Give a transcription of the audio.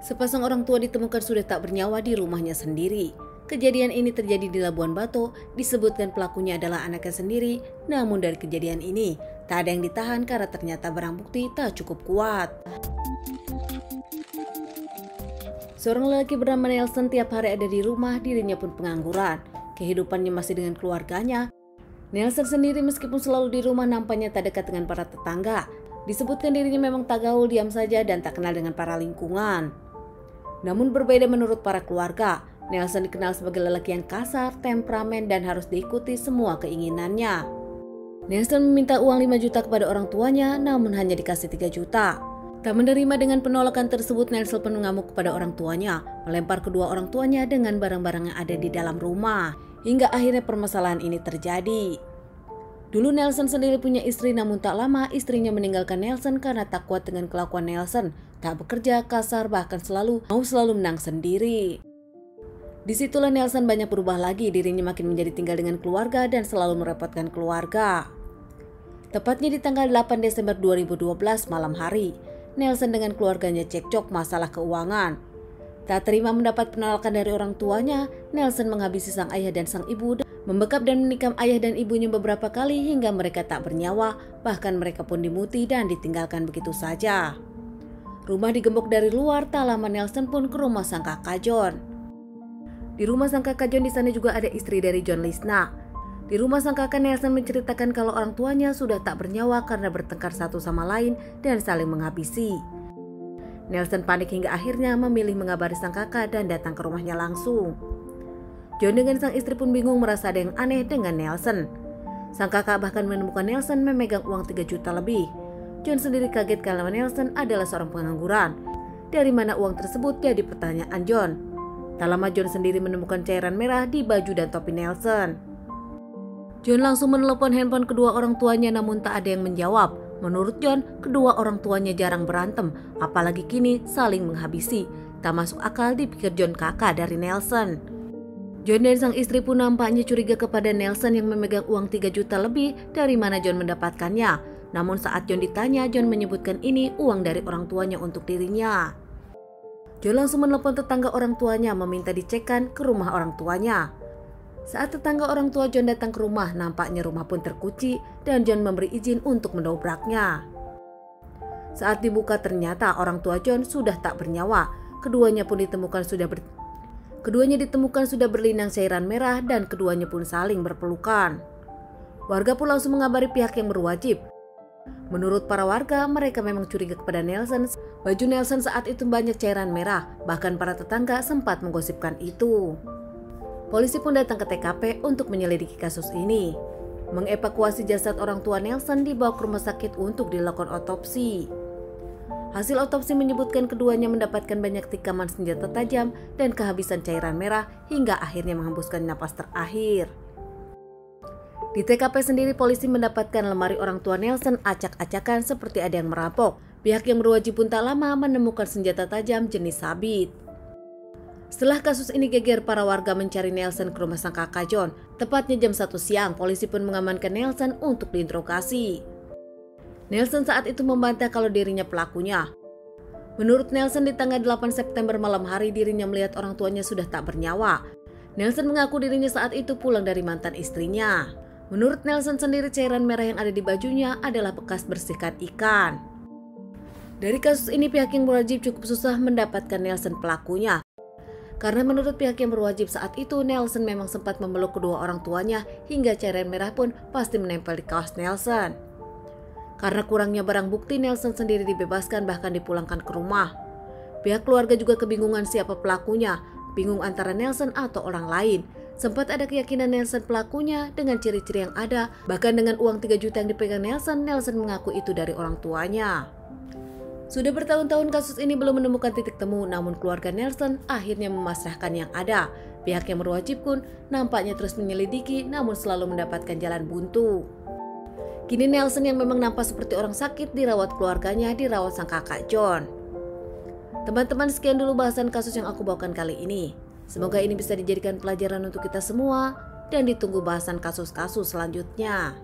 Sepasang orang tua ditemukan sudah tak bernyawa di rumahnya sendiri. Kejadian ini terjadi di Labuan Bato. Disebutkan pelakunya adalah anaknya sendiri. Namun dari kejadian ini, tak ada yang ditahan karena ternyata barang bukti tak cukup kuat. Seorang lelaki bernama Nelson tiap hari ada di rumah, dirinya pun pengangguran. Kehidupannya masih dengan keluarganya. Nelson sendiri meskipun selalu di rumah nampaknya tak dekat dengan para tetangga. Disebutkan dirinya memang tak gaul, diam saja dan tak kenal dengan para lingkungan. Namun berbeda menurut para keluarga. Nelson dikenal sebagai lelaki yang kasar, temperamen dan harus diikuti semua keinginannya. Nelson meminta uang 5 juta kepada orang tuanya namun hanya dikasih 3 juta. Tak menerima dengan penolakan tersebut, Nelson pun mengamuk kepada orang tuanya, melempar kedua orang tuanya dengan barang-barang yang ada di dalam rumah. Hingga akhirnya permasalahan ini terjadi. Dulu Nelson sendiri punya istri, namun tak lama istrinya meninggalkan Nelson karena tak kuat dengan kelakuan Nelson. Tak bekerja, kasar, bahkan selalu menang sendiri. Disitulah Nelson banyak berubah lagi, dirinya makin menjadi tinggal dengan keluarga dan selalu merepotkan keluarga. Tepatnya di tanggal 8 Desember 2012 malam hari, Nelson dengan keluarganya cekcok masalah keuangan. Tak terima mendapat penolakan dari orang tuanya, Nelson menghabisi sang ayah dan sang ibu, membekap dan menikam ayah dan ibunya beberapa kali hingga mereka tak bernyawa, bahkan mereka pun dimuti dan ditinggalkan begitu saja. Rumah digembok dari luar, tak lama Nelson pun ke rumah sang kakak John. Di rumah sang kakak John di sana juga ada istri dari John, Lisna. Di rumah sang kakak, Nelson menceritakan kalau orang tuanya sudah tak bernyawa karena bertengkar satu sama lain dan saling menghabisi. Nelson panik hingga akhirnya memilih mengabari sang kakak dan datang ke rumahnya langsung. John dengan sang istri pun bingung, merasa ada yang aneh dengan Nelson. Sang kakak bahkan menemukan Nelson memegang uang 3 juta lebih. John sendiri kaget karena Nelson adalah seorang pengangguran. Dari mana uang tersebut jadi pertanyaan John. Tak lama John sendiri menemukan cairan merah di baju dan topi Nelson. John langsung menelepon handphone kedua orang tuanya namun tak ada yang menjawab. Menurut John, kedua orang tuanya jarang berantem, apalagi kini saling menghabisi. Tak masuk akal dipikir John kakak dari Nelson. John dan sang istri pun nampaknya curiga kepada Nelson yang memegang uang 3 juta lebih. Dari mana John mendapatkannya? Namun saat John ditanya, John menyebutkan ini uang dari orang tuanya untuk dirinya. John langsung menelepon tetangga orang tuanya meminta dicekkan ke rumah orang tuanya. Saat tetangga orang tua John datang ke rumah, nampaknya rumah pun terkunci dan John memberi izin untuk mendobraknya. Saat dibuka ternyata orang tua John sudah tak bernyawa. Keduanya ditemukan sudah berlinang cairan merah dan keduanya pun saling berpelukan. Warga pun langsung mengabari pihak yang berwajib. Menurut para warga, mereka memang curiga kepada Nelson. Baju Nelson saat itu banyak cairan merah, bahkan para tetangga sempat menggosipkan itu. Polisi pun datang ke TKP untuk menyelidiki kasus ini. Mengevakuasi jasad orang tua Nelson dibawa ke rumah sakit untuk dilakukan otopsi. Hasil otopsi menyebutkan keduanya mendapatkan banyak tikaman senjata tajam dan kehabisan cairan merah hingga akhirnya menghembuskan napas terakhir. Di TKP sendiri polisi mendapatkan lemari orang tua Nelson acak-acakan seperti ada yang merampok. Pihak yang berwajib pun tak lama menemukan senjata tajam jenis sabit. Setelah kasus ini geger, para warga mencari Nelson ke rumah sang kakak John. Tepatnya jam 1 siang, polisi pun mengamankan Nelson untuk diinterogasi. Nelson saat itu membantah kalau dirinya pelakunya. Menurut Nelson, di tanggal 8 September malam hari dirinya melihat orang tuanya sudah tak bernyawa. Nelson mengaku dirinya saat itu pulang dari mantan istrinya. Menurut Nelson sendiri, cairan merah yang ada di bajunya adalah bekas bersihkan ikan. Dari kasus ini pihak yang berwajib cukup susah mendapatkan Nelson pelakunya. Karena menurut pihak yang berwajib saat itu, Nelson memang sempat memeluk kedua orang tuanya hingga cairan merah pun pasti menempel di kaos Nelson. Karena kurangnya barang bukti, Nelson sendiri dibebaskan bahkan dipulangkan ke rumah. Pihak keluarga juga kebingungan siapa pelakunya, bingung antara Nelson atau orang lain. Sempat ada keyakinan Nelson pelakunya dengan ciri-ciri yang ada, bahkan dengan uang 3 juta yang dipegang Nelson mengaku itu dari orang tuanya. Sudah bertahun-tahun kasus ini belum menemukan titik temu, namun keluarga Nelson akhirnya memasrahkan yang ada. Pihak yang berwajib pun nampaknya terus menyelidiki namun selalu mendapatkan jalan buntu. Kini Nelson yang memang nampak seperti orang sakit dirawat keluarganya, dirawat sang kakak John. Teman-teman, sekian dulu bahasan kasus yang aku bawakan kali ini. Semoga ini bisa dijadikan pelajaran untuk kita semua dan ditunggu bahasan kasus-kasus selanjutnya.